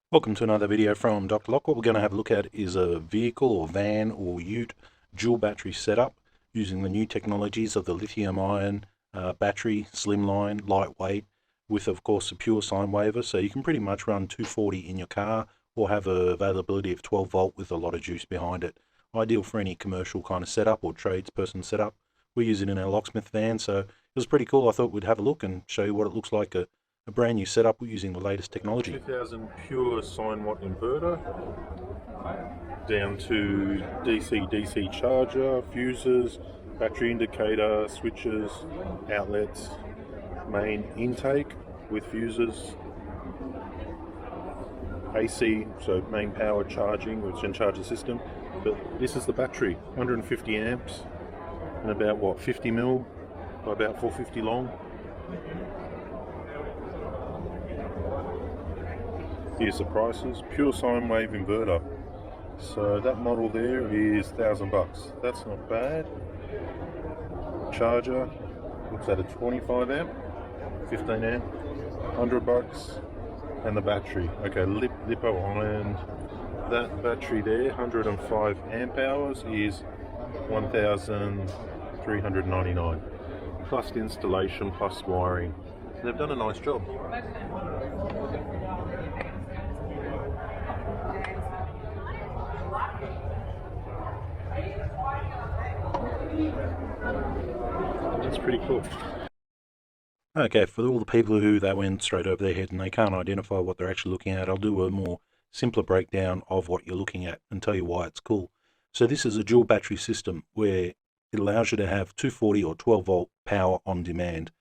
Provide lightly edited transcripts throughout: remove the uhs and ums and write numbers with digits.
Welcome to another video from Dr. Lock. What we're going to have a look at is a vehicle or van or ute dual battery setup using the new technologies of the lithium ion battery, slimline, lightweight, with of course a pure sine waver. So you can pretty much run 240 in your car or have a availability of 12 volt with a lot of juice behind it. Ideal for any commercial kind of setup or tradesperson setup. We use it in our locksmith van, so it was pretty cool. I thought we'd have a look and show you what it looks like, a brand new setup using the latest technology. 2000 pure sine watt inverter down to DC charger, fuses, battery indicator, switches, outlets, main intake with fuses, AC, so main power charging, which can charge the system. But this is the battery, 150 amps and about what, 50 mil by about 450 long. Here's the prices. Pure sine wave inverter. So that model there is $1,000. That's not bad. Charger looks at a 25 amp, 15 amp, $100. And the battery. Okay, lipo iron. That battery there, 105 amp hours, is 1,399. Plus installation, plus wiring. So they've done a nice job. That's pretty cool. Okay, for all the people who that went straight over their head and they can't identify what they're actually looking at, I'll do a more simpler breakdown of what you're looking at and tell you why it's cool. So this is a dual battery system where it allows you to have 240 or 12 volt power on demand.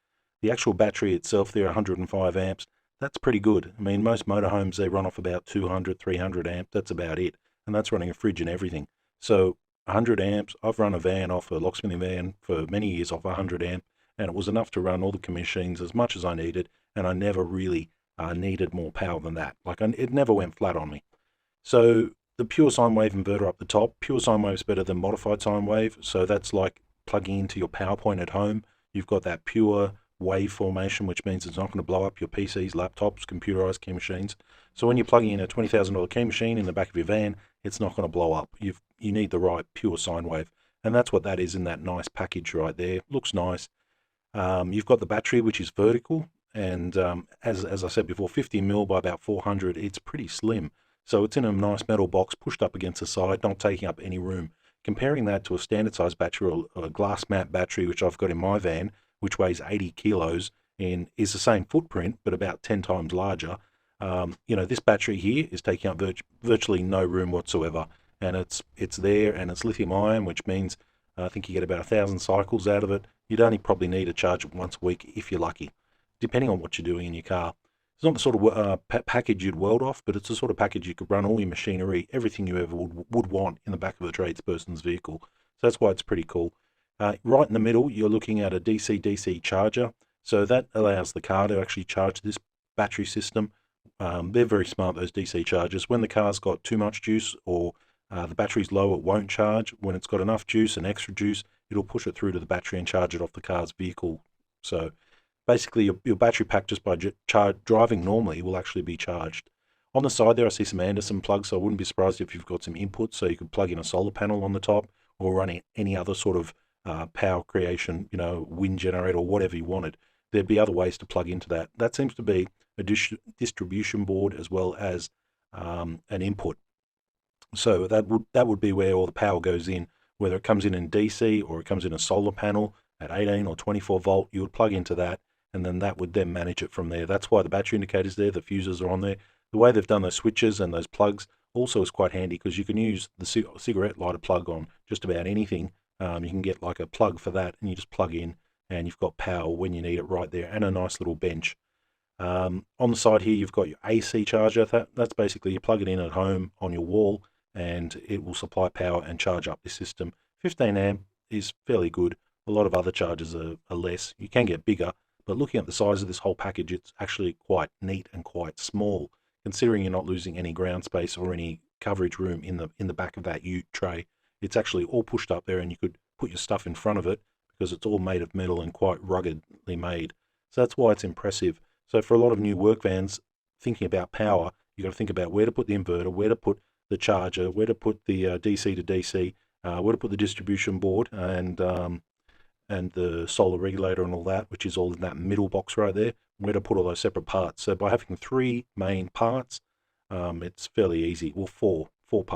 The actual battery itself, they're 105 amps. That's pretty good. I mean, most motorhomes, they run off about 200, 300 amps. That's about it. And that's running a fridge and everything. So 100 amps, I've run a van off, a locksmithing van for many years off 100 amp, and it was enough to run all the machines as much as I needed, and I never really needed more power than that. It never went flat on me. So the pure sine wave inverter up the top, pure sine wave is better than modified sine wave, so that's like plugging into your PowerPoint at home. You've got that pure wave formation, which means it's not going to blow up your PCs, laptops, computerized key machines. So when you're plugging in a $20,000 key machine in the back of your van, it's not going to blow up. You need the right pure sine wave, and that's what that is in that nice package right there. Looks nice. You've got the battery, which is vertical, and as I said before, 50 mil by about 400. It's pretty slim, so it's in a nice metal box pushed up against the side, not taking up any room. Comparing that to a standard size battery or a glass mat battery, which I've got in my van, which weighs 80 kilos and is the same footprint but about 10 times larger. This battery here is taking up virtually no room whatsoever, and it's there, and it's lithium ion, which means I think you get about 1,000 cycles out of it. You'd only probably need to charge it once a week if you're lucky, depending on what you're doing in your car. It's not the sort of package you'd weld off, but it's the sort of package you could run all your machinery, everything you ever would want in the back of a tradesperson's vehicle. So that's why it's pretty cool. Right in the middle, you're looking at a DC-DC charger. So that allows the car to actually charge this battery system. They're very smart, those DC chargers. When the car's got too much juice or the battery's low, it won't charge. When it's got enough juice and extra juice, it'll push it through to the battery and charge it off the car's vehicle. So basically, your battery pack, just by driving normally, will actually be charged. On the side there, I see some Anderson plugs, so I wouldn't be surprised if you've got some inputs, so you could plug in a solar panel on the top or run any other sort of power creation, wind generator or whatever you wanted. There'd be other ways to plug into that. That seems to be a distribution board as well as an input. So that would be where all the power goes in, whether it comes in DC or it comes in a solar panel at 18 or 24 volt. You would plug into that, and then that would then manage it from there. That's why the battery indicator's there, the fuses are on there. The way they've done those switches and those plugs also is quite handy, because you can use the cigarette lighter plug on just about anything. You can get like a plug for that, and you just plug in, and you've got power when you need it right there, and a nice little bench. On the side here, you've got your AC charger. That's basically, you plug it in at home on your wall, and it will supply power and charge up the system. 15 amp is fairly good. A lot of other chargers are less. You can get bigger, but looking at the size of this whole package, it's actually quite neat and quite small, considering you're not losing any ground space or any coverage room in the back of that ute tray. It's actually all pushed up there, and you could put your stuff in front of it because it's all made of metal and quite ruggedly made. So that's why it's impressive. So for a lot of new work vans thinking about power, You've got to think about where to put the inverter, where to put the charger, where to put the DC to DC, where to put the distribution board, and the solar regulator and all that, which is all in that middle box right there, where to put all those separate parts. So by having 3 main parts, it's fairly easy. Well, four parts.